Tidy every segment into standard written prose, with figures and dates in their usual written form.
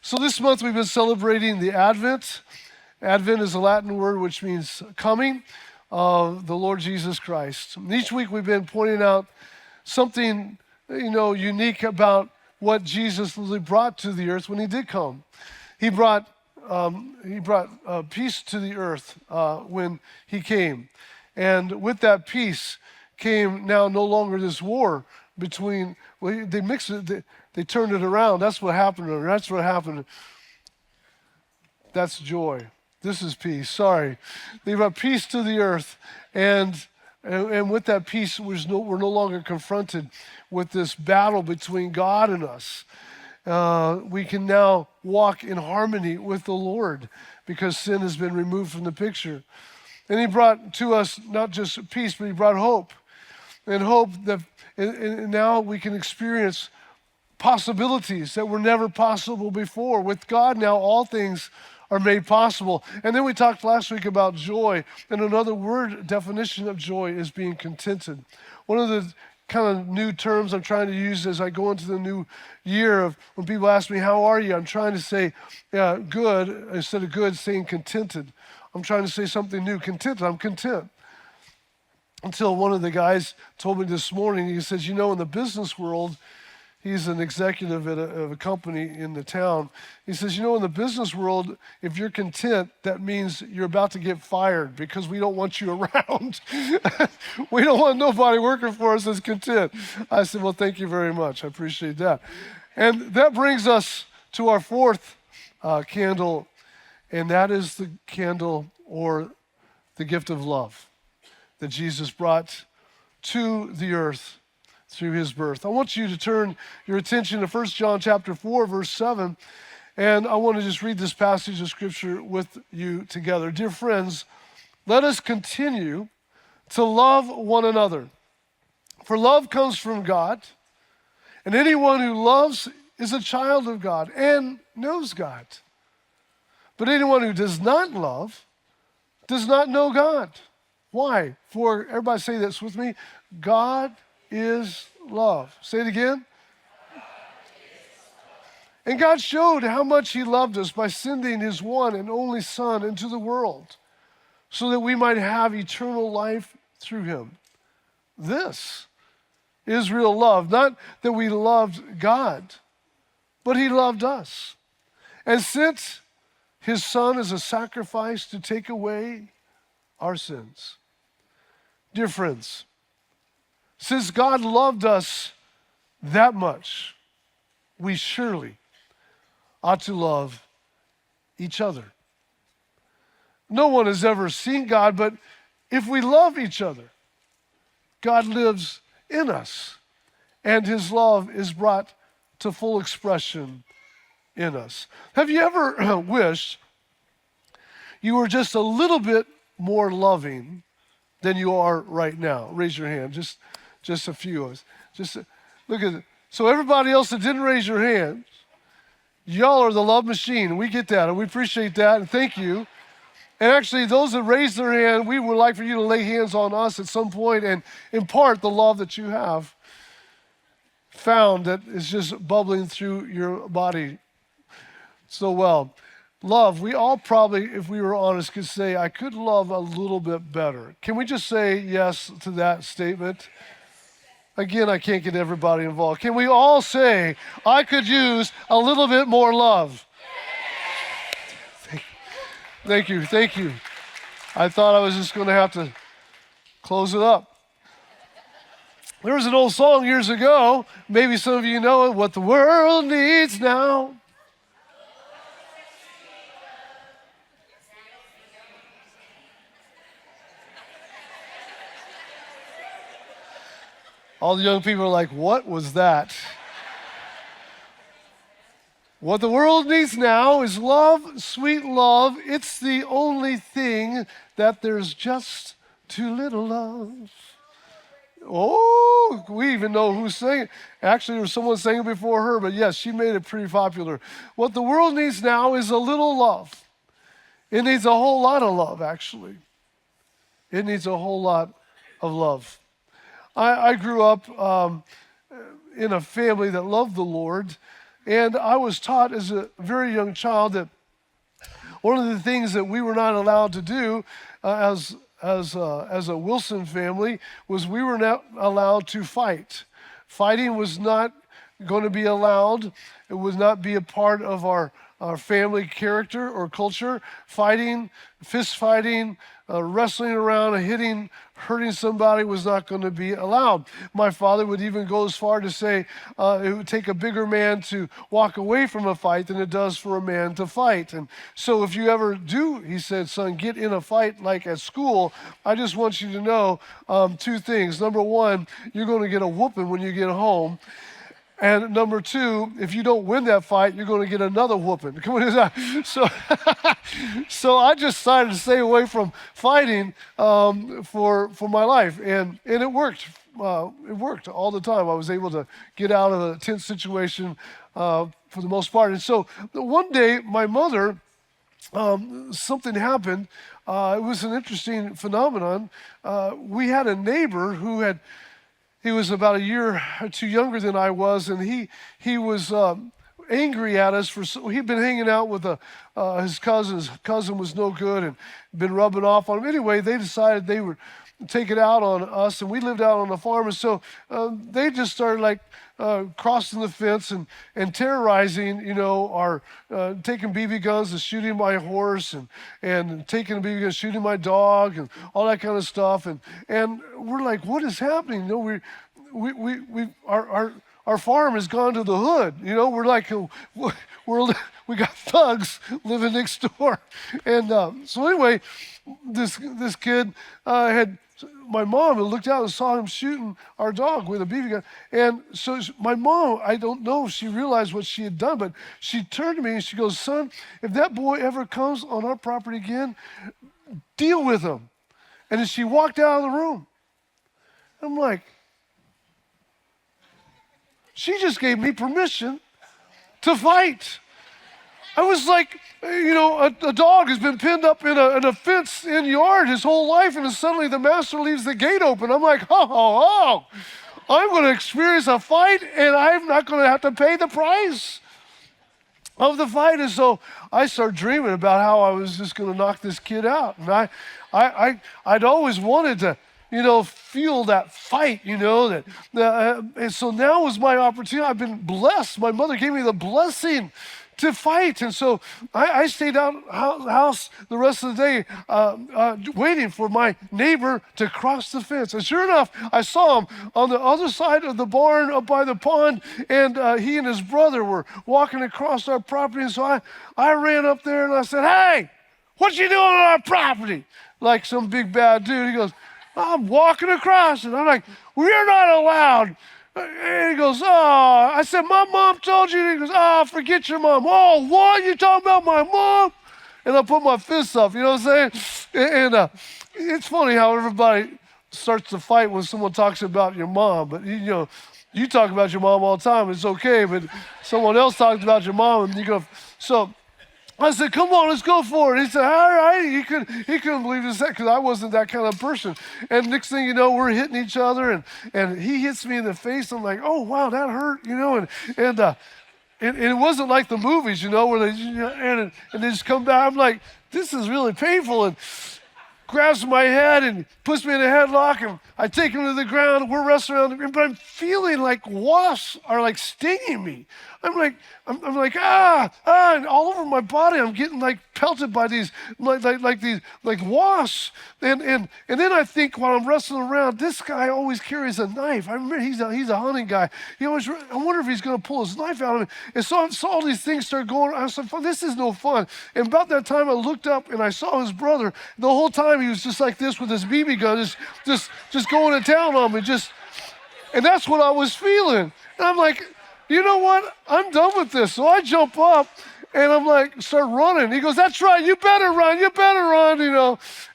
So this month we've been celebrating the Advent. Advent is a Latin word which means coming of the Lord Jesus Christ. And each week we've been pointing out something, unique about what Jesus really brought to the earth when he did come. He brought peace to the earth when he came. And with that peace came now no longer this war between, they mixed it, they turned it around. That's what happened. That's joy. This is peace. Sorry. They brought peace to the earth. And with that peace, we're no longer confronted with this battle between God and us. We can now walk in harmony with the Lord because sin has been removed from the picture. And he brought to us not just peace, but he brought hope. And hope that and now we can experience possibilities that were never possible before. With God now, all things are made possible. And then we talked last week about joy. And another word definition of joy is being contented. One of the kind of new terms I'm trying to use as I go into the new year of when people ask me, how are you? I'm trying to say good instead of good, saying contented. I'm trying to say something new. Contented. I'm content. Until one of the guys told me this morning, he says, in the business world, he's an executive of a company in the town. He says, in the business world, if you're content, that means you're about to get fired because we don't want you around. We don't want nobody working for us that's content. I said, well, thank you very much. I appreciate that. And that brings us to our fourth candle, and that is the candle or the gift of love that Jesus brought to the earth through his birth. I want you to turn your attention to 1 John chapter 4, verse 7, and I want to just read this passage of scripture with you together. Dear friends, let us continue to love one another, for love comes from God, and anyone who loves is a child of God and knows God. But anyone who does not love does not know God. Why? For, everybody say this with me, God is love. Say it again. And God showed how much he loved us by sending his one and only Son into the world so that we might have eternal life through him. This is real love. Not that we loved God, but he loved us and sent his Son as a sacrifice to take away our sins. Dear friends, since God loved us that much, we surely ought to love each other. No one has ever seen God, but if we love each other, God lives in us, and his love is brought to full expression in us. Have you ever wished you were just a little bit more loving than you are right now? Raise your hand, just a few of us. Just look at it. So everybody else that didn't raise your hand, y'all are the love machine. We get that, and we appreciate that, and thank you. And actually, those that raised their hand, we would like for you to lay hands on us at some point and impart the love that you have found that is just bubbling through your body so well. Love, we all probably, if we were honest, could say, I could love a little bit better. Can we just say yes to that statement? Again, I can't get everybody involved. Can we all say, I could use a little bit more love? Thank you. I thought I was just going to have to close it up. There was an old song years ago, maybe some of you know it, what the world needs now. All the young people are like, what was that? What the world needs now is love, sweet love. It's the only thing that there's just too little of. Oh, we even know who's singing. Actually, there was someone singing before her, but yes, she made it pretty popular. What the world needs now is a little love. It needs a whole lot of love, actually. It needs a whole lot of love. I grew up in a family that loved the Lord, And I was taught as a very young child that one of the things that we were not allowed to do as a Wilson family was we were not allowed to fight. Fighting was not going to be allowed. It would not be a part of our family character or culture. Fighting, fist fighting, wrestling around, hurting somebody was not going to be allowed. My father would even go as far to say it would take a bigger man to walk away from a fight than it does for a man to fight. And so if you ever do, he said, son, get in a fight like at school, I just want you to know two things. Number one, you're going to get a whooping when you get home. And number two, if you don't win that fight, you're going to get another whooping. So, so I just decided to stay away from fighting for my life, and it worked. It worked all the time. I was able to get out of a tense situation for the most part. And so one day, my mother, something happened. It was an interesting phenomenon. We had a neighbor who he was about a year or two younger than I was, and he was angry at us he'd been hanging out with his cousin. His cousin was no good and been rubbing off on him. Anyway, they decided they would take it out on us, and we lived out on the farm, and so they just started crossing the fence and terrorizing, our taking BB guns and shooting my horse and taking a BB gun, shooting my dog and all that kind of stuff. And we're like, what is happening? Our farm has gone to the hood. We're like, we got thugs living next door. And so anyway, this kid my mom had looked out and saw him shooting our dog with a BB gun. And so my mom, I don't know if she realized what she had done, but she turned to me and she goes, son, if that boy ever comes on our property again, deal with him. And then she walked out of the room. I'm like, she just gave me permission to fight. I was like, a dog has been pinned up in a fenced-in yard his whole life, and then suddenly the master leaves the gate open. I'm like, I'm going to experience a fight, and I'm not going to have to pay the price of the fight. And so I started dreaming about how I was just going to knock this kid out. And I'd always wanted to, feel that fight, and so now was my opportunity. I've been blessed. My mother gave me the blessing to fight. And so I stayed out house the rest of the day waiting for my neighbor to cross the fence. And sure enough, I saw him on the other side of the barn up by the pond, and he and his brother were walking across our property. And so I ran up there and I said, hey, what you doing on our property? Like some big bad dude. He goes, I'm walking across. And I'm like, we're not allowed. And he goes, I said, my mom told you. And he goes, forget your mom. Oh, what? You talking about my mom? And I put my fists up, you know what I'm saying? And it's funny how everybody starts to fight when someone talks about your mom. But, you talk about your mom all the time. It's okay. But someone else talks about your mom, and you go, so I said, come on, let's go for it. He said, all right. He couldn't believe this because I wasn't that kind of person. And next thing you know, we're hitting each other, and he hits me in the face. I'm like, oh, wow, that hurt, and it wasn't like the movies, where they, and they just come back. I'm like, this is really painful. And grabs my head and puts me in a headlock, and I take him to the ground. We're wrestling around, but I'm feeling like wasps are stinging me. I'm like, and all over my body, I'm getting pelted by these these wasps. And then I think while I'm wrestling around, this guy always carries a knife. I remember he's a hunting guy. I wonder if he's going to pull his knife out of me. And so I saw all these things start going. I said, this is no fun. And about that time, I looked up and I saw his brother. The whole time he was just like this with his BB gun, just going to town on me. And that's what I was feeling. And I'm like, you know what? I'm done with this. So I jump up and I'm like, start running. He goes, that's right. You better run.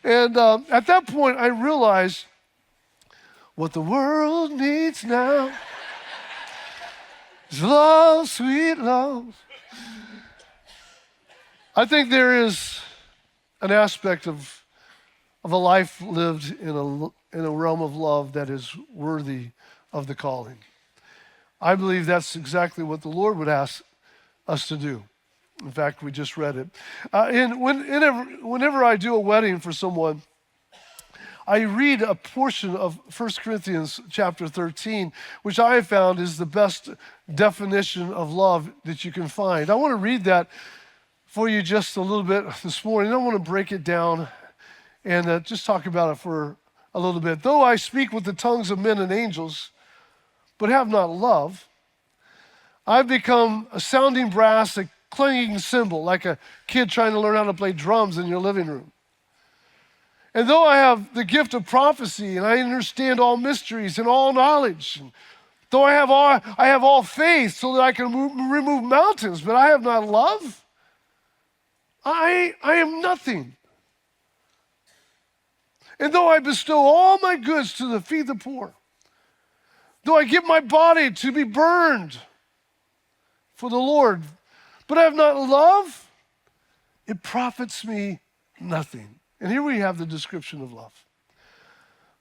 And at that point, I realized what the world needs now is love, sweet love. I think there is an aspect of a life lived in a realm of love that is worthy of the calling. I believe that's exactly what the Lord would ask us to do. In fact, we just read it. And whenever I do a wedding for someone, I read a portion of 1 Corinthians chapter 13, which I have found is the best definition of love that you can find. I want to read that for you just a little bit this morning. I want to break it down and just talk about it for a little bit. Though I speak with the tongues of men and angels, but have not love, I've become a sounding brass, a clanging cymbal, like a kid trying to learn how to play drums in your living room. And though I have the gift of prophecy and I understand all mysteries and all knowledge, and though I have all faith so that I can remove mountains, but I have not love, I am nothing. And though I bestow all my goods to feed the poor, though I give my body to be burned for the Lord, but I have not love, it profits me nothing. And here we have the description of love.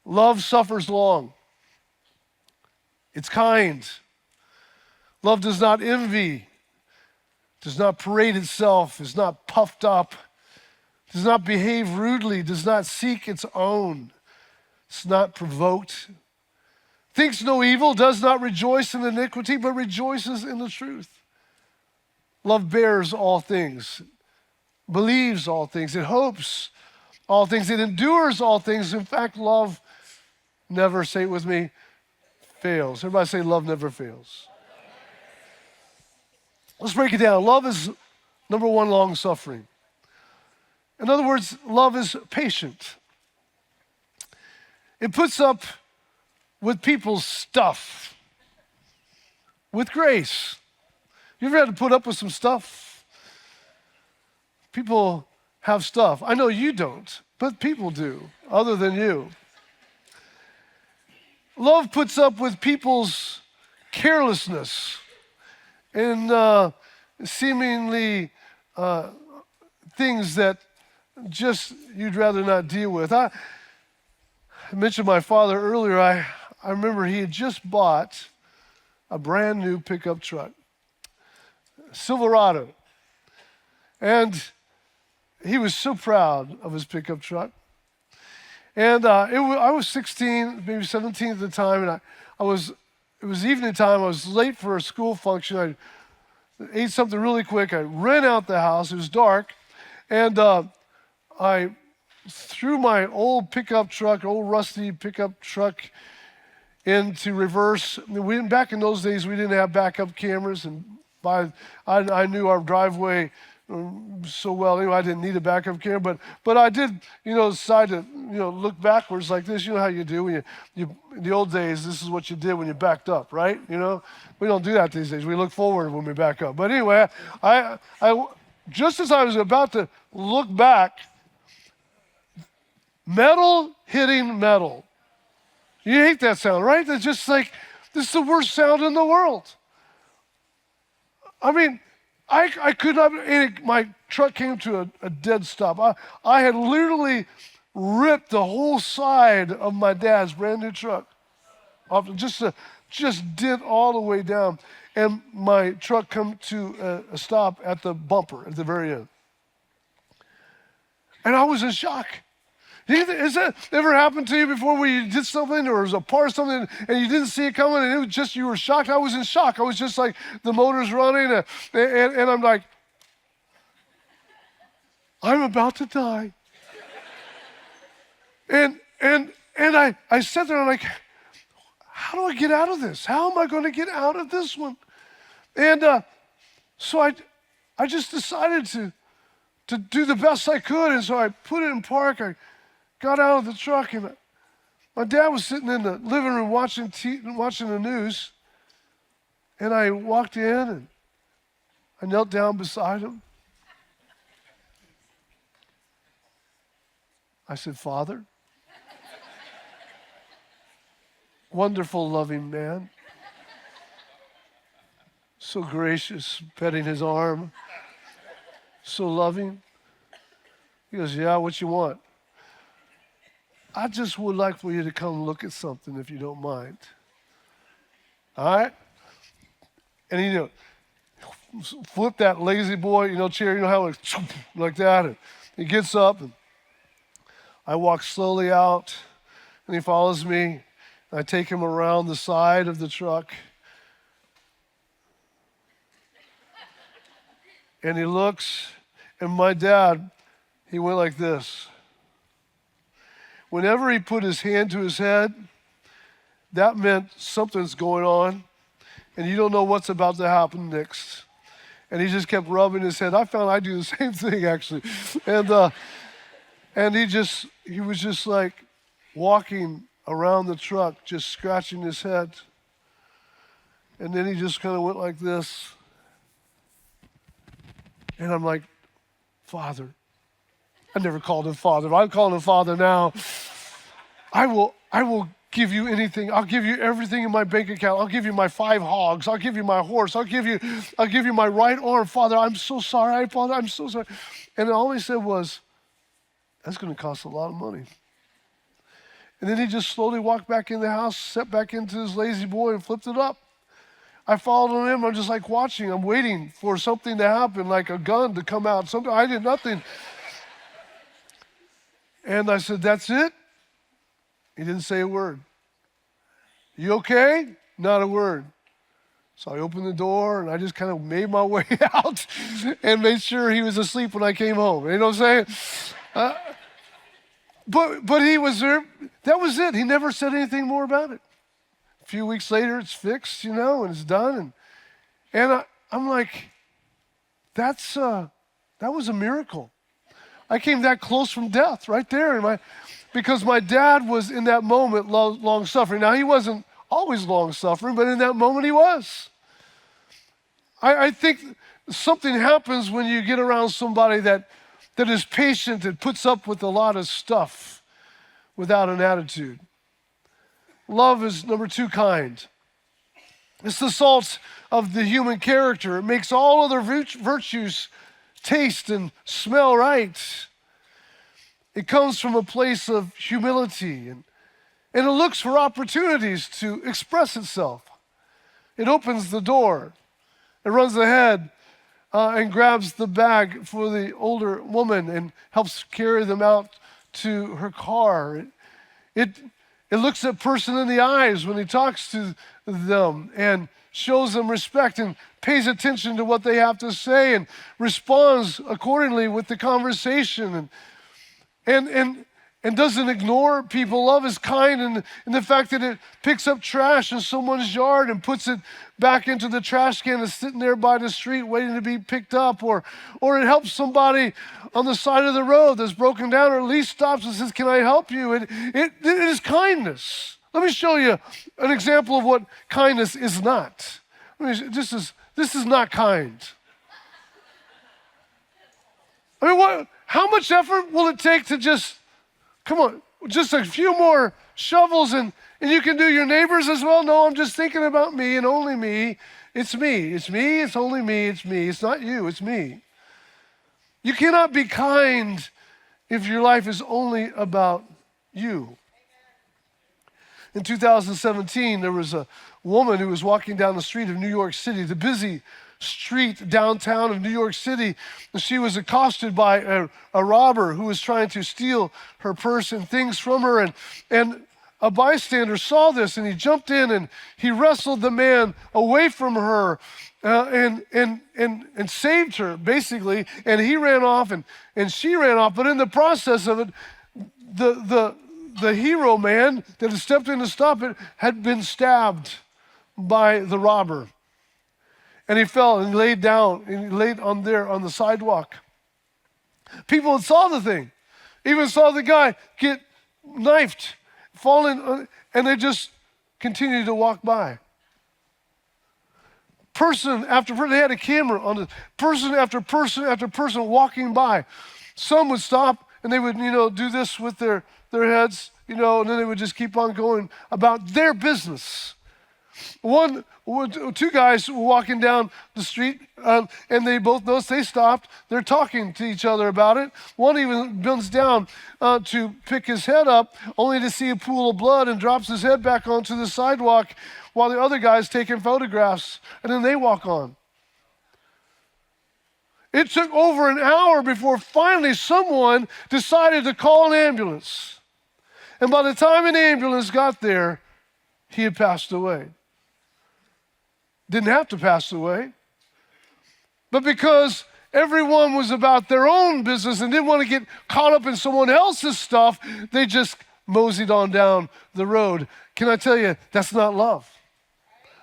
Love suffers long. It's kind. Love does not envy, does not parade itself, is not puffed up, does not behave rudely, does not seek its own, it's not provoked, thinks no evil, does not rejoice in iniquity, but rejoices in the truth. Love bears all things, believes all things, it hopes all things, it endures all things. In fact, love never, say it with me, fails. Everybody say love never fails. Let's break it down. Love is, number one, long suffering. In other words, love is patient. It puts up with people's stuff with grace. You ever had to put up with some stuff? People have stuff. I know you don't, but people do, other than you. Love puts up with people's carelessness and seemingly things that just you'd rather not deal with. I mentioned my father earlier. I remember he had just bought a brand new pickup truck, Silverado. And he was so proud of his pickup truck. And I was 16, maybe 17 at the time, and it was evening time. I was late for a school function. I ate something really quick. I ran out the house. It was dark. And I threw my old pickup truck, old rusty pickup truck, into reverse. Back in those days, we didn't have backup cameras, and I knew our driveway so well. Anyway, I didn't need a backup camera, but I did, decide to, look backwards like this. You know how you do when you in the old days. This is what you did when you backed up, right? We don't do that these days. We look forward when we back up. But anyway, I just as I was about to look back, metal hitting metal. You hate that sound, right? It's just like, this is the worst sound in the world. I mean, I could not, my truck came to a dead stop. I had literally ripped the whole side of my dad's brand new truck off, just dent all the way down. And my truck come to a stop at the bumper at the very end. And I was in shock. Has that ever happened to you before where you did something or was a part of something and you didn't see it coming and it was just, you were shocked? I was in shock. I was just like, the motor's running and I'm like, I'm about to die. And I sat there and I'm like, how do I get out of this? How am I going to get out of this one? And so I just decided to do the best I could. And so I put it in park. I got out of the truck, and my dad was sitting in the living room watching the news. And I walked in, and I knelt down beside him. I said, Father, wonderful, loving man, so gracious, petting his arm, so loving. He goes, yeah, what you want? I just would like for you to come look at something if you don't mind. All right? And flip that lazy boy, chair, how like that. And he gets up, and I walk slowly out, and he follows me. I take him around the side of the truck, and he looks, and my dad, he went like this. Whenever he put his hand to his head, that meant something's going on, and you don't know what's about to happen next. And he just kept rubbing his head. I found I do the same thing, actually. And he was just like walking around the truck, just scratching his head. And then he just kind of went like this. And I'm like, Father. I never called him Father, but I'm calling him Father now. I will give you anything. I'll give you everything in my bank account. I'll give you my 5 hogs. I'll give you my horse. I'll give you my right arm. Father, I'm so sorry. Father, I'm so sorry. And all he said was, that's going to cost a lot of money. And then he just slowly walked back in the house, set back into his lazy boy and flipped it up. I followed him. I'm just like watching. I'm waiting for something to happen, like a gun to come out. I did nothing. And I said, that's it? He didn't say a word. You okay? Not a word. So I opened the door, and I just kind of made my way out and made sure he was asleep when I came home. You know what I'm saying? But he was there. That was it. He never said anything more about it. A few weeks later, it's fixed, and it's done. And I'm like, that was a miracle. I came that close from death right there. Because my dad was in that moment long-suffering. Now, he wasn't always long-suffering, but in that moment he was. I think something happens when you get around somebody that is patient and puts up with a lot of stuff without an attitude. Love is number 2, kind. It's the salt of the human character. It makes all other virtues taste and smell right. It comes from a place of humility, and it looks for opportunities to express itself. It opens the door. It runs ahead and grabs the bag for the older woman and helps carry them out to her car. It looks that person in the eyes when he talks to them and shows them respect and pays attention to what they have to say and responds accordingly with the conversation and doesn't ignore people. Love is kind in the fact that it picks up trash in someone's yard and puts it back into the trash can that's sitting there by the street waiting to be picked up, or it helps somebody on the side of the road that's broken down, or at least stops and says, can I help you? It is kindness. Let me show you an example of what kindness is not. This is not kind. I mean, how much effort will it take to just a few more shovels and you can do your neighbors as well? No, I'm just thinking about me and only me. It's me. It's me. It's only me. It's me. It's not you. It's me. You cannot be kind if your life is only about you. In 2017, there was a woman who was walking down the street of New York City, the busy street downtown of New York City, and she was accosted by a robber who was trying to steal her purse and things from her. And a bystander saw this, and he jumped in and he wrestled the man away from her and saved her, basically. And he ran off and she ran off. But in the process of it, the hero man that had stepped in to stop it had been stabbed by the robber. And he fell and laid down, and he laid on the sidewalk. People saw the thing, even saw the guy get knifed, falling, and they just continued to walk by. Person after person, they had a camera on it. Person after person after person walking by. Some would stop and they would, do this with their heads, and then they would just keep on going about their business. Two guys were walking down the street, and they both noticed. They stopped. They're talking to each other about it. One even bends down to pick his head up, only to see a pool of blood, and drops his head back onto the sidewalk while the other guy's taking photographs, and then they walk on. It took over an hour before finally someone decided to call an ambulance. And by the time an ambulance got there, he had passed away. Didn't have to pass away. But because everyone was about their own business and didn't want to get caught up in someone else's stuff, they just moseyed on down the road. Can I tell you, that's not love.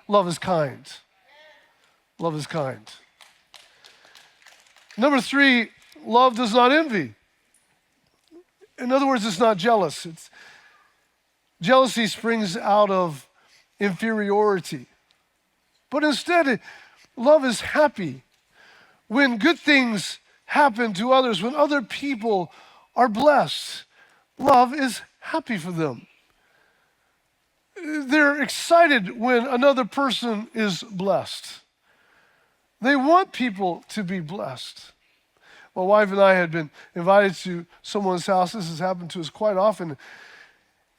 Love is kind. Love is kind. Number 3, love does not envy. In other words, it's not jealous. Jealousy springs out of inferiority. But instead, love is happy. When good things happen to others, when other people are blessed, love is happy for them. They're excited when another person is blessed. They want people to be blessed. My wife and I had been invited to someone's house. This has happened to us quite often.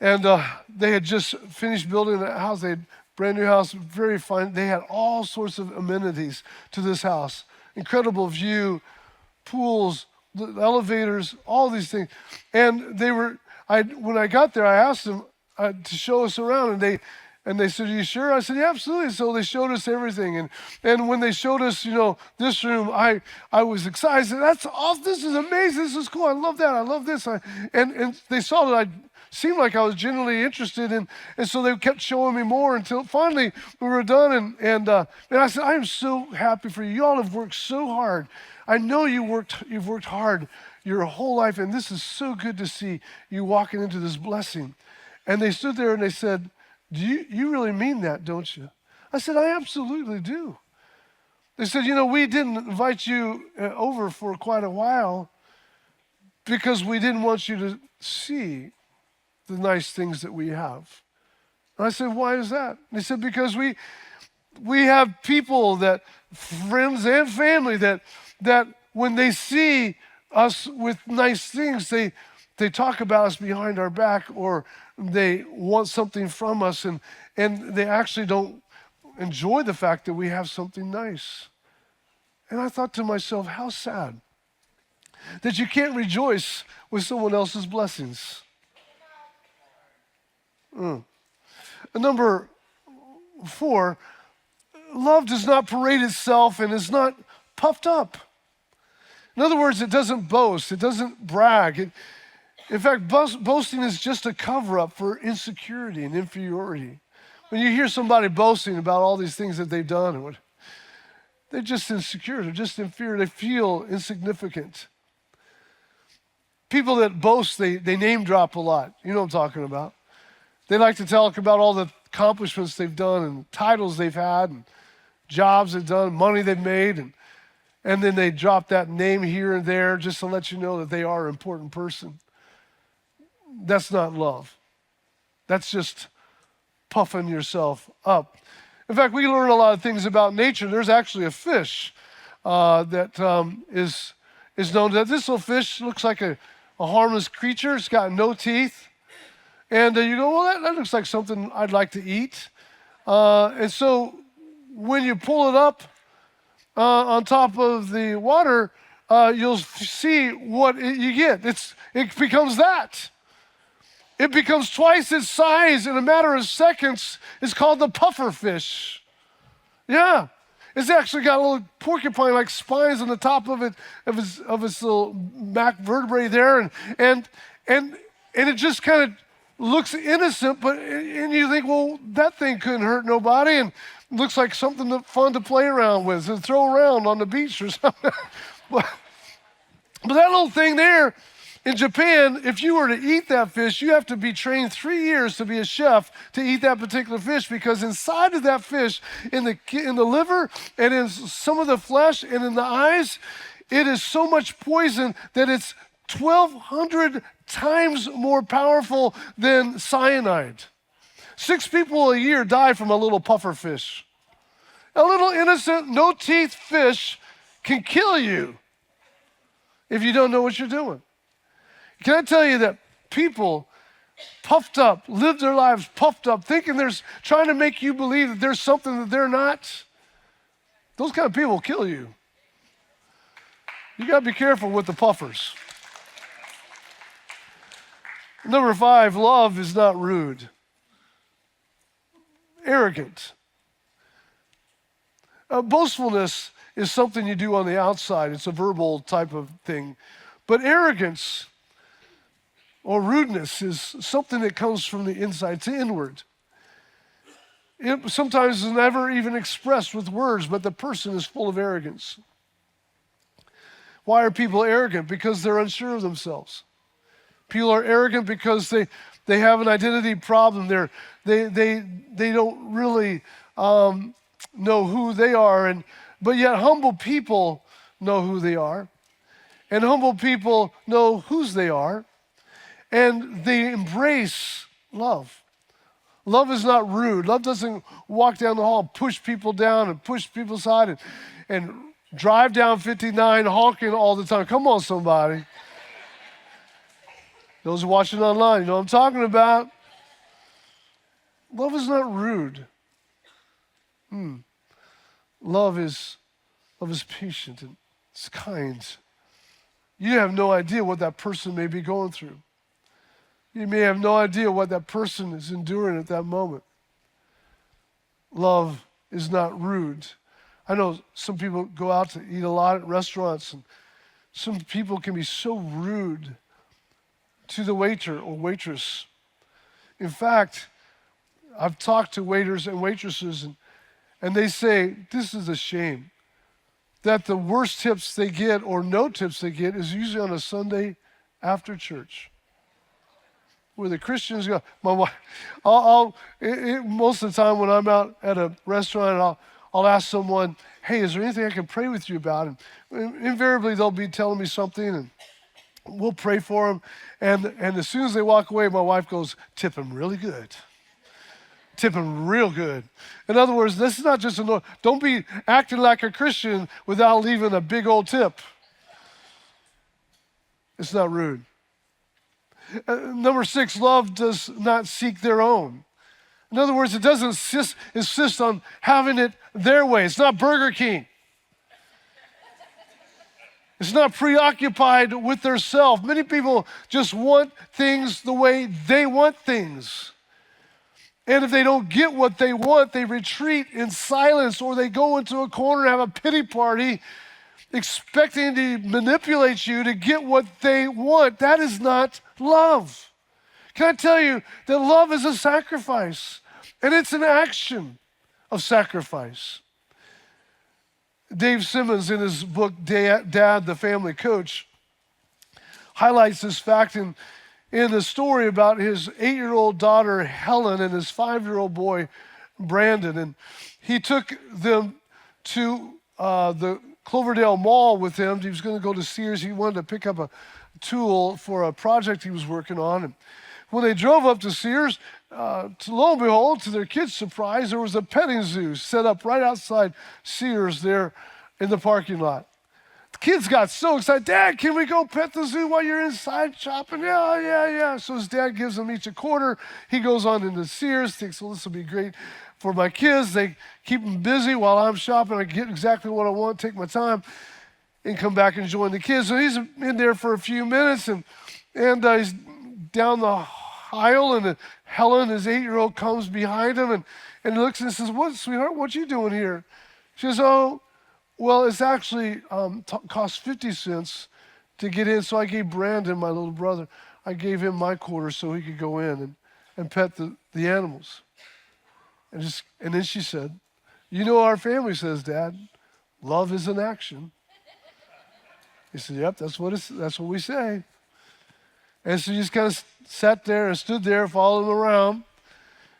And they had just finished building a house. They had brand new house, very fine. They had all sorts of amenities to this house. Incredible view, pools, elevators, all these things. And when I got there, I asked them to show us around, and they said, "Are you sure?" I said, "Yeah, absolutely." So they showed us everything. And when they showed us, this room, I was excited. I said, "That's awesome. This is amazing. This is cool. I love that. I love this." And they saw that I seemed like I was genuinely interested, and so they kept showing me more until finally we were done. And I said, "I am so happy for you. You all have worked so hard. I know you've worked hard your whole life, and this is so good to see you walking into this blessing." And they stood there and they said, "Do you really mean that, don't you?" I said, "I absolutely do." They said, "We didn't invite you over for quite a while because we didn't want you to see the nice things that we have." And I said, "Why is that?" And they said, "Because we have people, friends and family, that when they see us with nice things, they talk about us behind our back, or they want something from us, and they actually don't enjoy the fact that we have something nice." And I thought to myself, how sad that you can't rejoice with someone else's blessings. Number 4, love does not parade itself and is not puffed up. In other words, it doesn't boast, it doesn't brag. In fact, boasting is just a cover-up for insecurity and inferiority. When you hear somebody boasting about all these things that they've done, they're just insecure, they're just inferior, they feel insignificant. People that boast, they name drop a lot. You know what I'm talking about. They like to talk about all the accomplishments they've done and titles they've had and jobs they've done, money they've made, and then they drop that name here and there just to let you know that they are an important person. That's not love. That's just puffing yourself up. In fact, we learn a lot of things about nature. There's actually a fish that is known that this little fish looks like a harmless creature. It's got no teeth. And you go, well, that looks like something I'd like to eat. And so when you pull it up on top of the water, you'll see what you get. It becomes that. It becomes twice its size in a matter of seconds. It's called the puffer fish. Yeah. It's actually got a little porcupine-like spines on the top of its little back vertebrae there. And it just kind of looks innocent, and you think, well, that thing couldn't hurt nobody, and looks like something fun to play around with and throw around on the beach or something. But that little thing there, in Japan, if you were to eat that fish, you have to be trained 3 years to be a chef to eat that particular fish, because inside of that fish, in the liver and in some of the flesh and in the eyes, it is so much poison that it's 1,200 times more powerful than cyanide. 6 people a year die from a little puffer fish. A little innocent, no teeth fish can kill you if you don't know what you're doing. Can I tell you that people puffed up, live their lives puffed up, thinking trying to make you believe that there's something that they're not? Those kind of people will kill you. You got to be careful with the puffers. Number 5, love is not rude. Arrogant. Boastfulness is something you do on the outside. It's a verbal type of thing. But arrogance or rudeness is something that comes from the inside to inward. It sometimes is never even expressed with words, but the person is full of arrogance. Why are people arrogant? Because they're unsure of themselves. People are arrogant because they have an identity problem. They don't really know who they are, but yet humble people know who they are, and humble people know whose they are, and they embrace love. Love is not rude. Love doesn't walk down the hall and push people down and push people aside and drive down 59 honking all the time. Come on, somebody. Those watching online, you know what I'm talking about. Love is not rude. Love is patient and it's kind. You have no idea what that person may be going through. You may have no idea what that person is enduring at that moment. Love is not rude. I know some people go out to eat a lot at restaurants, and some people can be so rude to the waiter or waitress. In fact, I've talked to waiters and waitresses, and they say, this is a shame, that the worst tips they get or no tips they get is usually on a Sunday after church, where the Christians go. My wife, most of the time when I'm out at a restaurant, I'll ask someone, hey, is there anything I can pray with you about? And invariably they'll be telling me something, and we'll pray for them. And as soon as they walk away, my wife goes, tip them really good. Tip them real good. In other words, this is not just don't be acting like a Christian without leaving a big old tip. It's not rude. Number 6, love does not seek their own. In other words, it doesn't insist on having it their way. It's not Burger King. It's not preoccupied with their self. Many people just want things the way they want things. And if they don't get what they want, they retreat in silence, or they go into a corner and have a pity party expecting to manipulate you to get what they want. That is not love. Can I tell you that love is a sacrifice, and it's an action of sacrifice. Dave Simmons, in his book, Dad, the Family Coach, highlights this fact in the story about his 8-year-old daughter, Helen, and his 5-year-old boy, Brandon. And he took them to the Cloverdale Mall with him. He was going to go to Sears. He wanted to pick up a tool for a project he was working on. And when they drove up to Sears, lo and behold, to their kids' surprise, there was a petting zoo set up right outside Sears there in the parking lot. The kids got so excited. Dad, can we go pet the zoo while you're inside shopping? Yeah. So his dad gives them each a quarter. He goes on into Sears, thinks, well, this will be great for my kids. They keep them busy while I'm shopping. I get exactly what I want, take my time, and come back and join the kids. So he's in there for a few minutes, and he's down the aisle, and Helen, his 8-year-old, comes behind him and looks and says, "What, sweetheart, what you doing here?" She says, "Oh, well, it's actually cost 50 cents to get in, so I gave Brandon, my little brother, I gave him my quarter so he could go in and pet the animals." And then she said, "You know our family says, Dad, love is an action." He said, "Yep, that's what we say." And so he just kind of sat there and stood there, followed him around.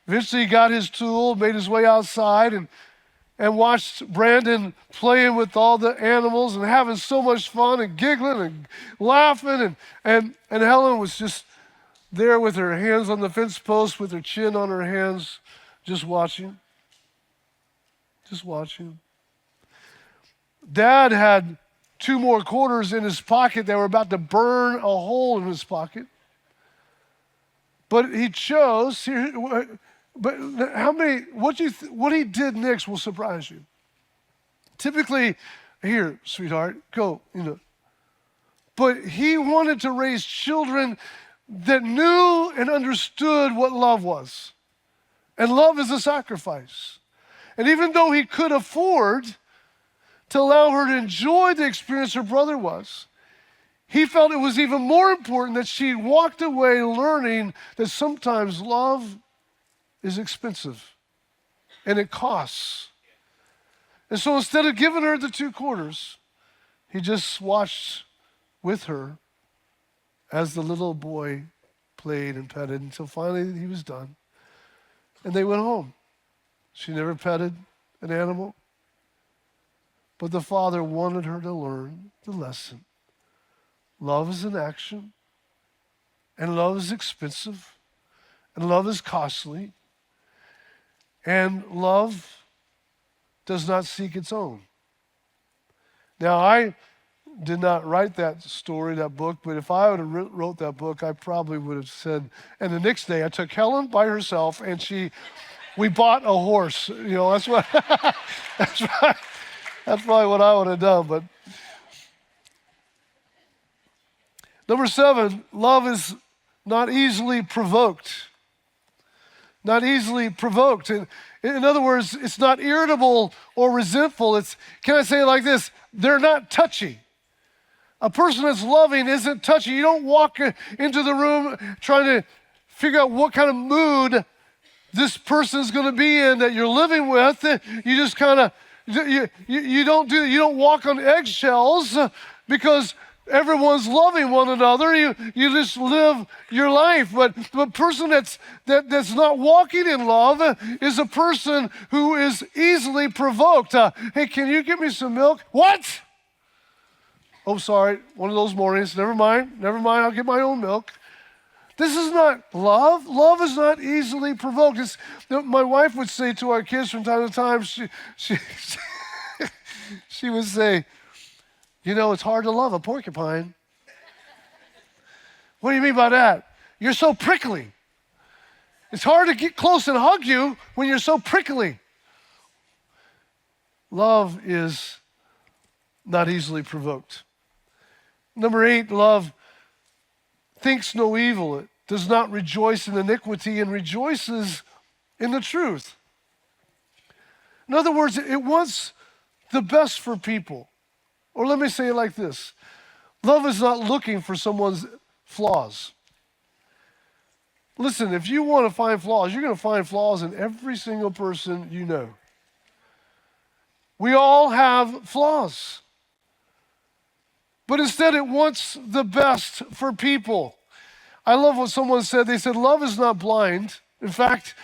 Eventually he got his tool, made his way outside, and watched Brandon playing with all the animals and having so much fun and giggling and laughing. And Helen was just there with her hands on the fence post, with her chin on her hands, just watching. Just watching. Dad had 2 more quarters in his pocket that were about to burn a hole in his pocket. But he chose, but what he did next will surprise you. Typically, here, sweetheart, go, but he wanted to raise children that knew and understood what love was. And love is a sacrifice. And even though he could afford to allow her to enjoy the experience her brother was, he felt it was even more important that she walked away learning that sometimes love is expensive and it costs. And so instead of giving her the 2 quarters, he just watched with her as the little boy played and petted until finally he was done. And they went home. She never petted an animal, but the father wanted her to learn the lesson. Love is an action, and love is expensive, and love is costly, and love does not seek its own. Now, I did not write that story, that book, but if I would have wrote that book, I probably would have said, and the next day I took Helen by herself and we bought a horse. You know, that's what, that's probably what I would have done. But number 7, love is not easily provoked. Not easily provoked. In other words, it's not irritable or resentful. Can I say it like this? They're not touchy. A person that's loving isn't touchy. You don't walk into the room trying to figure out what kind of mood this person's going to be in that you're living with. You just kind of, you don't walk on eggshells because everyone's loving one another. You just live your life. But the person that's not walking in love is a person who is easily provoked. Hey, can you give me some milk? What? Oh, sorry, one of those mornings. Never mind, I'll get my own milk. This is not love. Love is not easily provoked. My wife would say to our kids from time to time, she would say, you know, it's hard to love a porcupine. What do you mean by that? You're so prickly. It's hard to get close and hug you when you're so prickly. Love is not easily provoked. Number 8, love thinks no evil. It does not rejoice in iniquity and rejoices in the truth. In other words, it wants the best for people. Or let me say it like this. Love is not looking for someone's flaws. Listen, if you want to find flaws, you're going to find flaws in every single person you know. We all have flaws. But instead, it wants the best for people. I love what someone said. They said, love is not blind. In fact,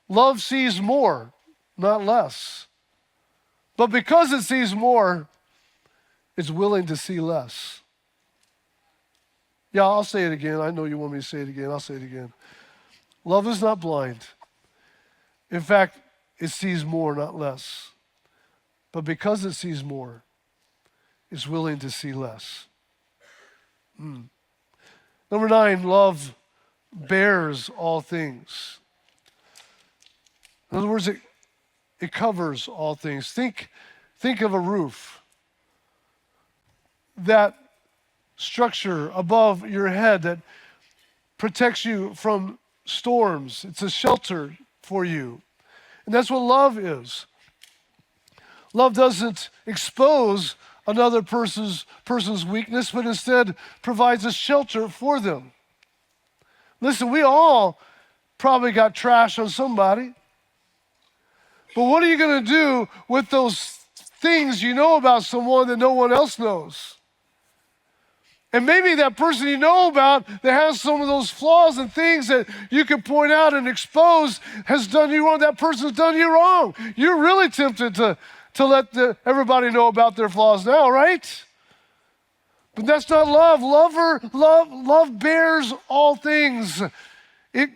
love sees more, not less. But because it sees more, it's willing to see less. Yeah, I'll say it again. I know you want me to say it again. I'll say it again. Love is not blind. In fact, it sees more, not less. But because it sees more, is willing to see less. Number 9, love bears all things. In other words, it covers all things. Think of a roof. That structure above your head that protects you from storms. It's a shelter for you. And that's what love is. Love doesn't expose another person's weakness, but instead provides a shelter for them. Listen, we all probably got trash on somebody. But what are you going to do with those things you know about someone that no one else knows? And maybe that person you know about that has some of those flaws and things that you can point out and expose has done you wrong. That person's done you wrong. You're really tempted to let everybody know about their flaws now, right? But that's not love. Love bears all things. It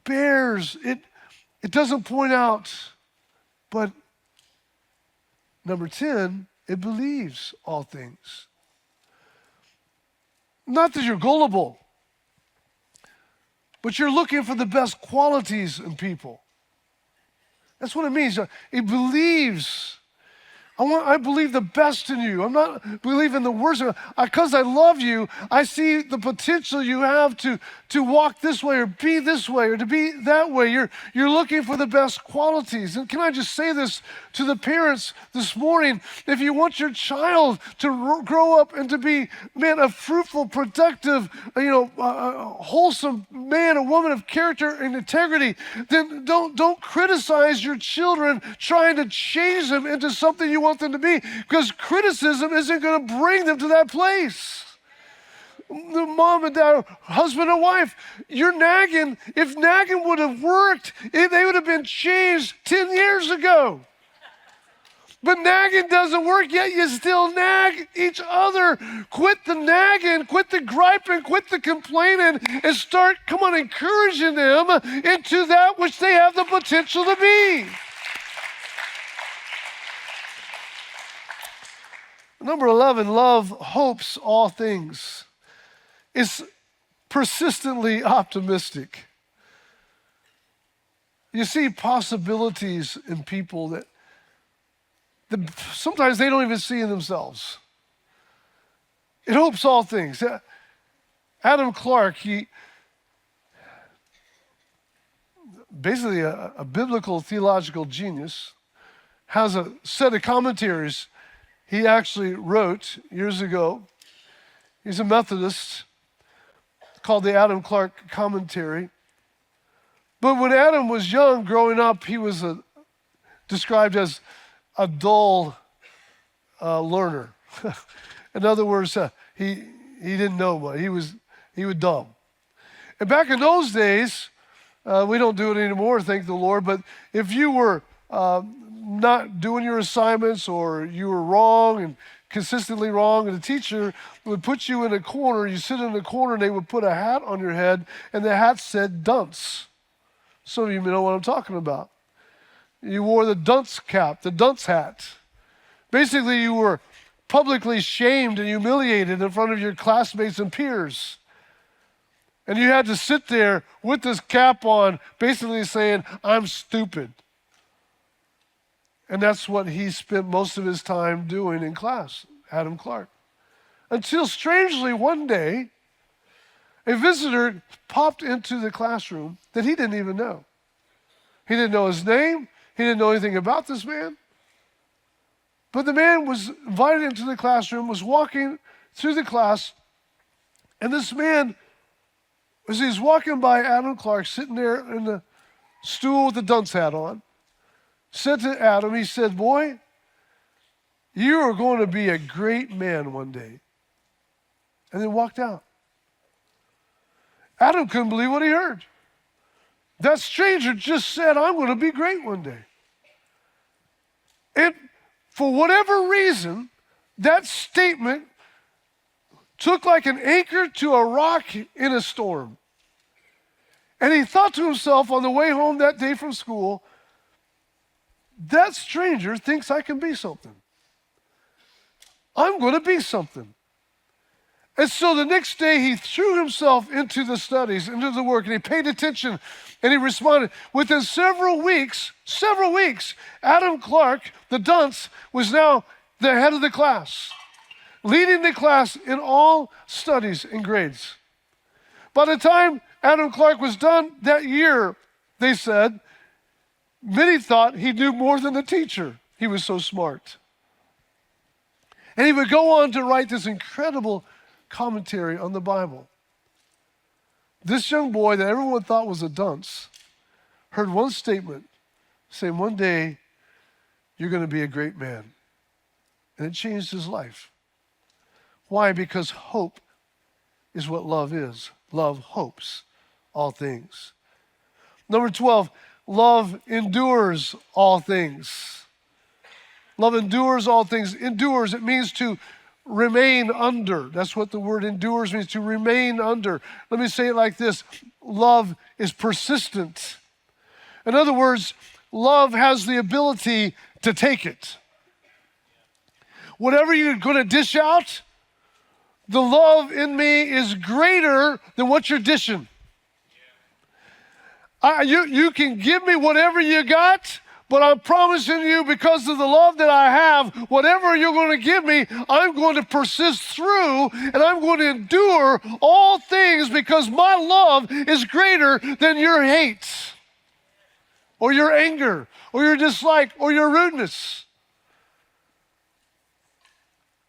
bears. It doesn't point out. But number 10, it believes all things. Not that you're gullible, but you're looking for the best qualities in people. That's what it means. It believes. I believe the best in you. I'm not believing the worst. Because I love you, I see the potential you have to walk this way or be this way or to be that way. You're looking for the best qualities. And can I just say this to the parents this morning? If you want your child to grow up and to be, man, a fruitful, productive, wholesome man, a woman of character and integrity, then don't criticize your children trying to change them into something you want them to be, because criticism isn't going to bring them to that place. The mom and dad, husband and wife, you're nagging. If nagging would have worked, they would have been changed 10 years ago. But nagging doesn't work, yet you still nag each other. Quit the nagging, quit the griping, quit the complaining, and start, encouraging them into that which they have the potential to be. Number 11, love hopes all things. It's persistently optimistic. You see possibilities in people that sometimes they don't even see in themselves. It hopes all things. Adam Clarke, he basically a biblical theological genius, has a set of commentaries he actually wrote years ago. He's a Methodist, called the Adam Clarke Commentary. But when Adam was young, growing up, he was described as a dull learner. In other words, he didn't know much. He was dumb. And back in those days, we don't do it anymore, thank the Lord, but if you were not doing your assignments or you were wrong and consistently wrong, and the teacher would put you in a corner, you sit in a corner, and they would put a hat on your head, and the hat said dunce. Some of you know what I'm talking about. You wore the dunce cap, the dunce hat. Basically, you were publicly shamed and humiliated in front of your classmates and peers. And you had to sit there with this cap on, basically saying, I'm stupid. And that's what he spent most of his time doing in class, Adam Clarke. Until strangely one day, a visitor popped into the classroom that he didn't even know. He didn't know his name. He didn't know anything about this man. But the man was invited into the classroom, was walking through the class, and this man, as he's walking by Adam Clarke, sitting there in the stool with the dunce hat on, said to Adam, he said, boy, you are going to be a great man one day. And then walked out. Adam couldn't believe what he heard. That stranger just said, I'm going to be great one day. And for whatever reason, that statement took like an anchor to a rock in a storm. And he thought to himself on the way home that day from school, that stranger thinks I can be something. I'm going to be something. And so the next day he threw himself into the studies, into the work, and he paid attention and he responded. Within several weeks, Adam Clarke, the dunce, was now the head of the class, leading the class in all studies and grades. By the time Adam Clarke was done that year, they said, many thought he knew more than the teacher. He was so smart. And he would go on to write this incredible commentary on the Bible. This young boy that everyone thought was a dunce heard one statement saying, one day you're going to be a great man. And it changed his life. Why? Because hope is what love is. Love hopes all things. Number 12, love endures all things. Love endures all things. Endures, it means to remain under. That's what the word endures means, to remain under. Let me say it like this. Love is persistent. In other words, love has the ability to take it. Whatever you're going to dish out, the love in me is greater than what you're dishing. You can give me whatever you got, But I'm promising you, because of the love that I have, whatever you're going to give me, I'm going to persist through, and I'm going to endure all things, because my love is greater than your hate or your anger or your dislike or your rudeness.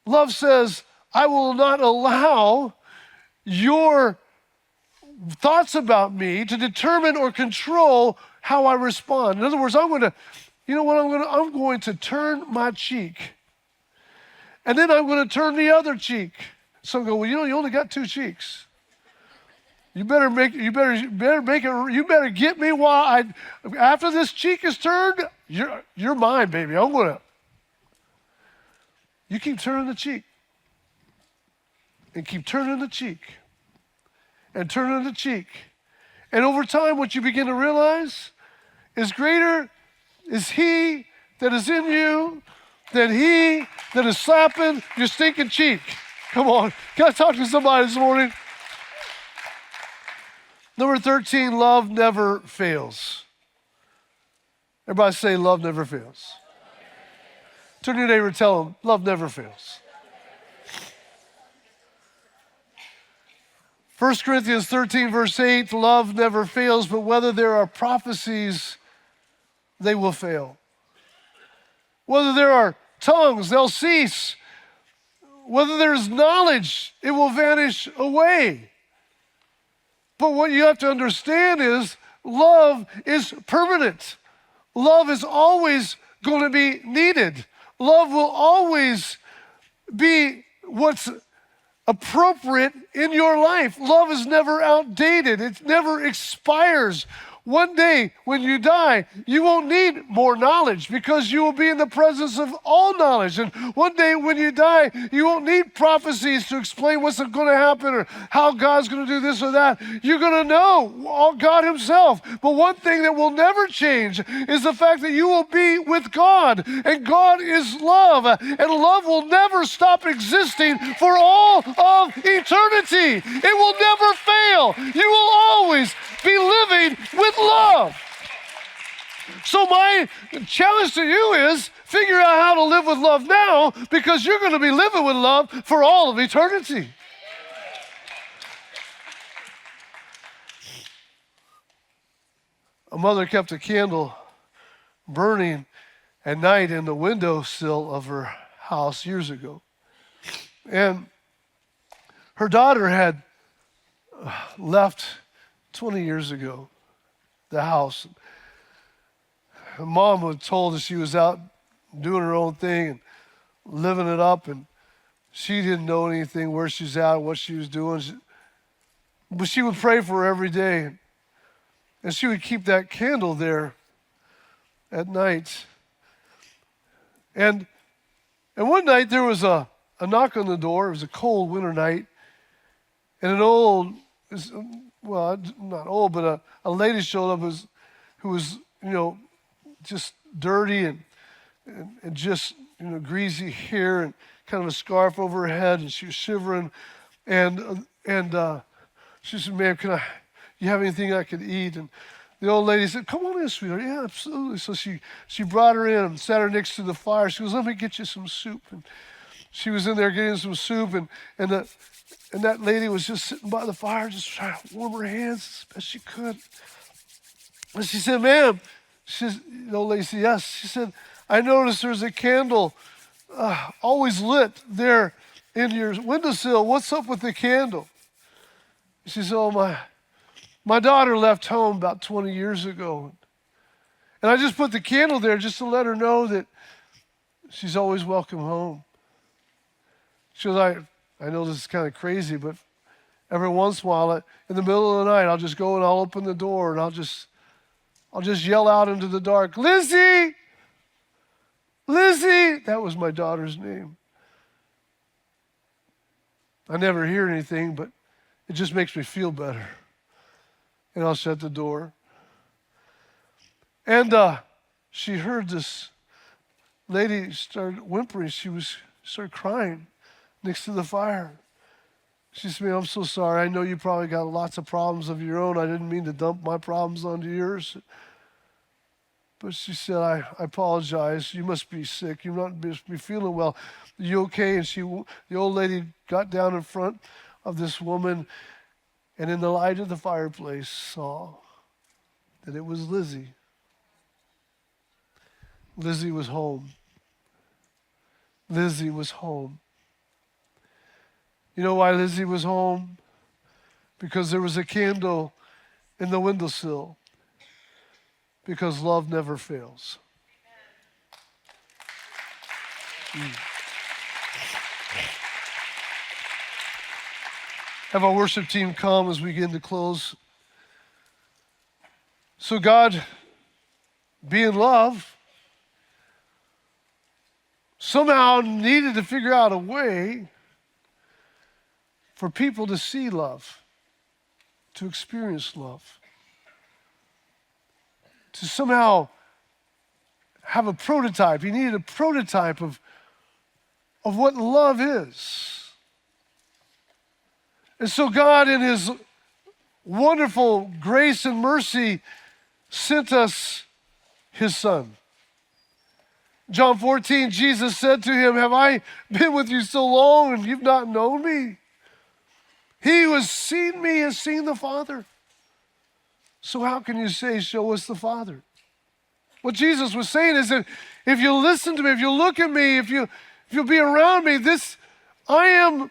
Love says, I will not allow your thoughts about me to determine or control how I respond. In other words, I'm going to turn my cheek, and then I'm going to turn the other cheek. Some go, well, you only got two cheeks. You better get me while after this cheek is turned, you're mine, baby. You keep turning the cheek, and keep turning the cheek, and turning the cheek. And over time, what you begin to realize is greater is he that is in you than he that is slapping your stinking cheek. Come on. Can I talk to somebody this morning? Number 13, love never fails. Everybody say, love never fails. Turn to your neighbor and tell them, love never fails. 1 Corinthians 13, verse 8, love never fails, but whether there are prophecies, they will fail. Whether there are tongues, they'll cease. Whether there is knowledge, it will vanish away. But what you have to understand is love is permanent. Love is always going to be needed. Love will always be what's appropriate in your life. Love is never outdated. It never expires. One day when you die, you won't need more knowledge, because you will be in the presence of all knowledge. And one day when you die, you won't need prophecies to explain what's going to happen or how God's going to do this or that. You're going to know God himself. But one thing that will never change is the fact that you will be with God. And God is love. And love will never stop existing for all of eternity. It will never fail. You will always be living with love. So my challenge to you is figure out how to live with love now, because you're going to be living with love for all of eternity. A mother kept a candle burning at night in the windowsill of her house years ago. And her daughter had left 20 years ago the house. Her mom was told that she was out doing her own thing and living it up, and she didn't know anything, where she's at, what she was doing. But she would pray for her every day, and she would keep that candle there at night. And one night there was a knock on the door. It was a cold winter night, and an old, well, not old, but a lady showed up who was, just dirty and just, greasy hair and kind of a scarf over her head, and she was shivering. And she said, "Ma'am, you have anything I could eat?" And the old lady said, "Come on in, sweetheart." "Yeah, absolutely." So she brought her in and sat her next to the fire. She goes, "Let me get you some soup." And she was in there getting some soup, and that lady was just sitting by the fire, just trying to warm her hands as best she could. And she said, "Ma'am," the old lady said, "Yes." She said, "I noticed there's a candle always lit there in your windowsill. What's up with the candle?" She said, "Oh, my daughter left home about 20 years ago. And I just put the candle there just to let her know that she's always welcome home." She goes, I know this is kind of crazy, but every once in a while, in the middle of the night, I'll just go and I'll open the door and I'll just yell out into the dark, "Lizzie! Lizzie!" That was my daughter's name. I never hear anything, but it just makes me feel better. And I'll shut the door. And she heard this lady started whimpering. She started crying next to the fire. She said, "Man, I'm so sorry. I know you probably got lots of problems of your own. I didn't mean to dump my problems onto yours." But she said, I apologize. You must be sick. You must be feeling well. Are you okay? And the old lady got down in front of this woman, and in the light of the fireplace saw that it was Lizzie. Lizzie was home. Lizzie was home. You know why Lizzie was home? Because there was a candle in the windowsill. Because love never fails. Have our worship team come as we begin to close. So God, being love, somehow needed to figure out a way for people to see love, to experience love, to somehow have a prototype. He needed a prototype of what love is. And so God, in his wonderful grace and mercy, sent us his son. John 14, Jesus said to him, have I been with you so long and you've not known me? He who has seen me has seen the Father. So how can you say, show us the Father? What Jesus was saying is that if you listen to me, if you look at me, if you'll be around me, I am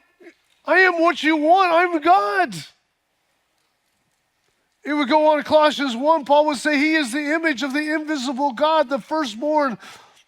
what you want. I'm God. It would go on in Colossians 1, Paul would say, he is the image of the invisible God, the firstborn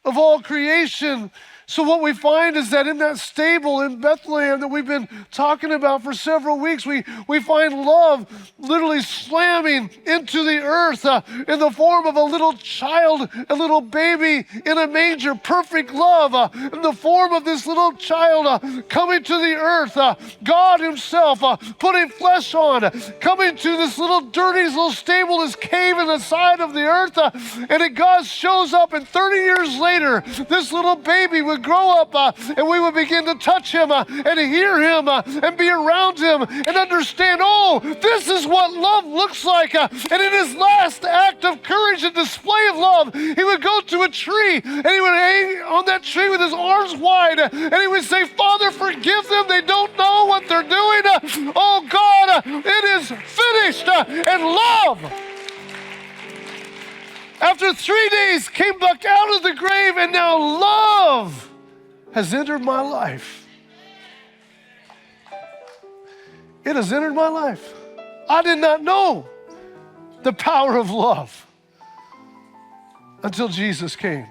of all creation. So what we find is that in that stable in Bethlehem that we've been talking about for several weeks, we find love literally slamming into the earth in the form of a little child, a little baby in a manger, perfect love in the form of this little child coming to the earth, God himself putting flesh on, coming to this little dirty little stable, this cave in the side of the earth, and then God shows up, and 30 years later, this little baby would grow up and we would begin to touch him and hear him and be around him and understand, oh, this is what love looks like. And in his last act of courage and display of love, he would go to a tree and he would hang on that tree with his arms wide and he would say, Father, forgive them. They don't know what they're doing. Oh, God, it is finished. And love, after 3 days, came back out of the grave, and now love has entered my life. It has entered my life. I did not know the power of love until Jesus came.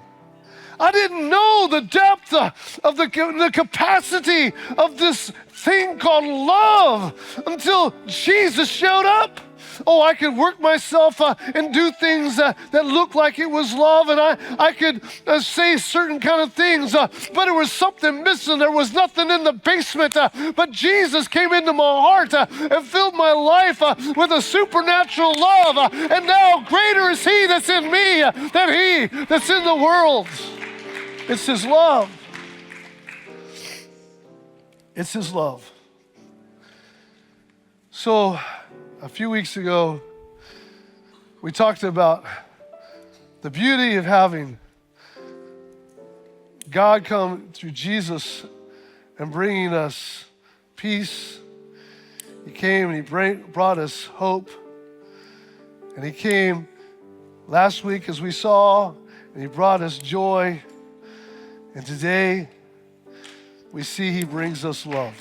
I didn't know the depth of the capacity of this thing called love until Jesus showed up. Oh, I could work myself and do things that looked like it was love, and I could say certain kind of things, but there was something missing. There was nothing in the basement, but Jesus came into my heart and filled my life with a supernatural love, and now greater is he that's in me than he that's in the world. It's his love. It's his love. So, a few weeks ago, we talked about the beauty of having God come through Jesus and bringing us peace. He came and he brought us hope. And he came last week, as we saw, and he brought us joy. And today, we see he brings us love.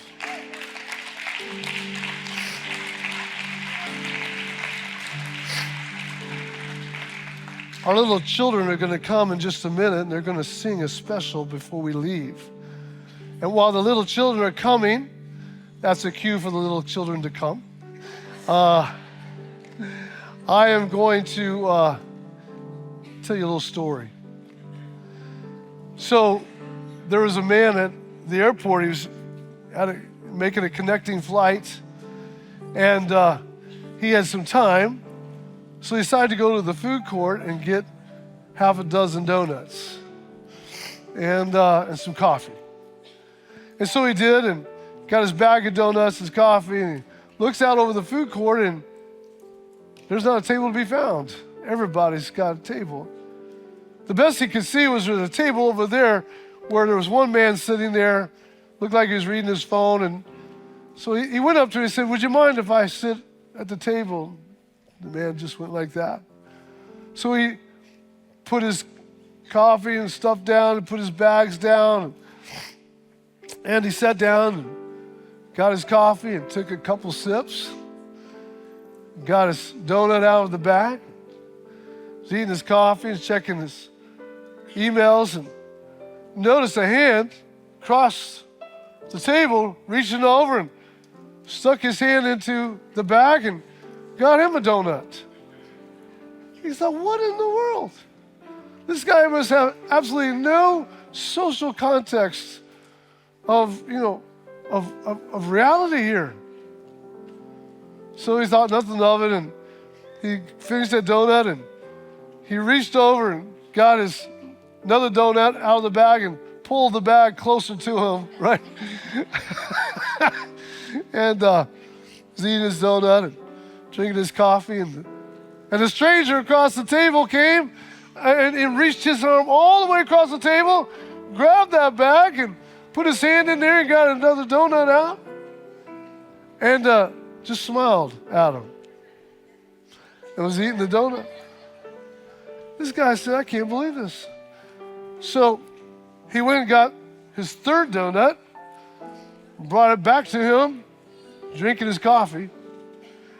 Our little children are going to come in just a minute, and they're going to sing a special before we leave. And while the little children are coming, that's a cue for the little children to come. I am going to tell you a little story. So there was a man at the airport. He was making a connecting flight, and he had some time. So he decided to go to the food court and get half a dozen donuts and some coffee. And so he did, and got his bag of donuts, his coffee, and he looks out over the food court, and there's not a table to be found. Everybody's got a table. The best he could see was there's a table over there where there was one man sitting there, looked like he was reading his phone. And so he went up to him and said, would you mind if I sit at the table? The man just went like that. So he put his coffee and stuff down and put his bags down. And he sat down and got his coffee and took a couple sips. Got his donut out of the bag. Was eating his coffee and checking his emails, and noticed a hand crossed the table, reaching over and stuck his hand into the bag and got him a donut. He thought, what in the world? This guy must have absolutely no social context of reality here. So he thought nothing of it, and he finished that donut, and he reached over and got another donut out of the bag and pulled the bag closer to him, right? And he's eating his donut and drinking his coffee, and a stranger across the table came and reached his arm all the way across the table, grabbed that bag and put his hand in there and got another donut out, and just smiled at him and was eating the donut. This guy said, I can't believe this. So he went and got his third donut, brought it back to him, drinking his coffee.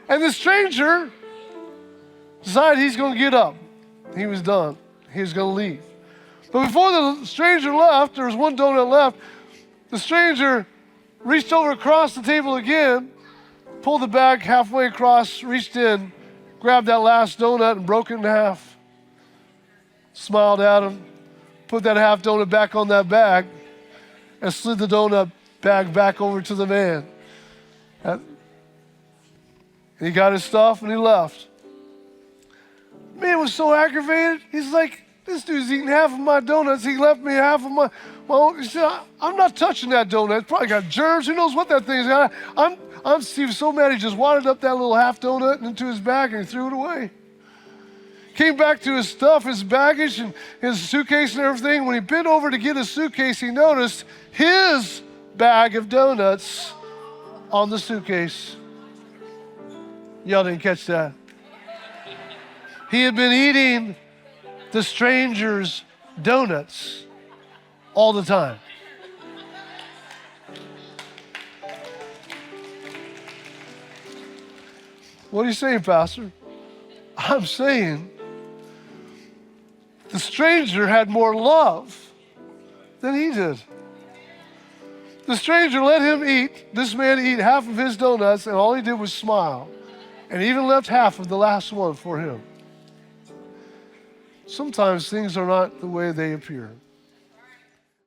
And the stranger decided he's going to get up. He was done. He was going to leave. But before the stranger left, there was one donut left. The stranger reached over across the table again, pulled the bag halfway across, reached in, grabbed that last donut and broke it in half. Smiled at him, put that half donut back on that bag, and slid the donut bag back over to the man. And he got his stuff and he left. Man was so aggravated. He's like, this dude's eating half of my donuts. He left me half of my. Well, he said, I'm not touching that donut. It's probably got germs. Who knows what that thing's got? He was so mad he just wadded up that little half donut into his bag and he threw it away. Came back to his stuff, his baggage, and his suitcase and everything. When he bent over to get his suitcase, he noticed his bag of donuts on the suitcase. Y'all didn't catch that. He had been eating the stranger's donuts all the time. What are you saying, Pastor? I'm saying the stranger had more love than he did. The stranger let this man eat half of his donuts, and all he did was smile, and even left half of the last one for him. Sometimes things are not the way they appear.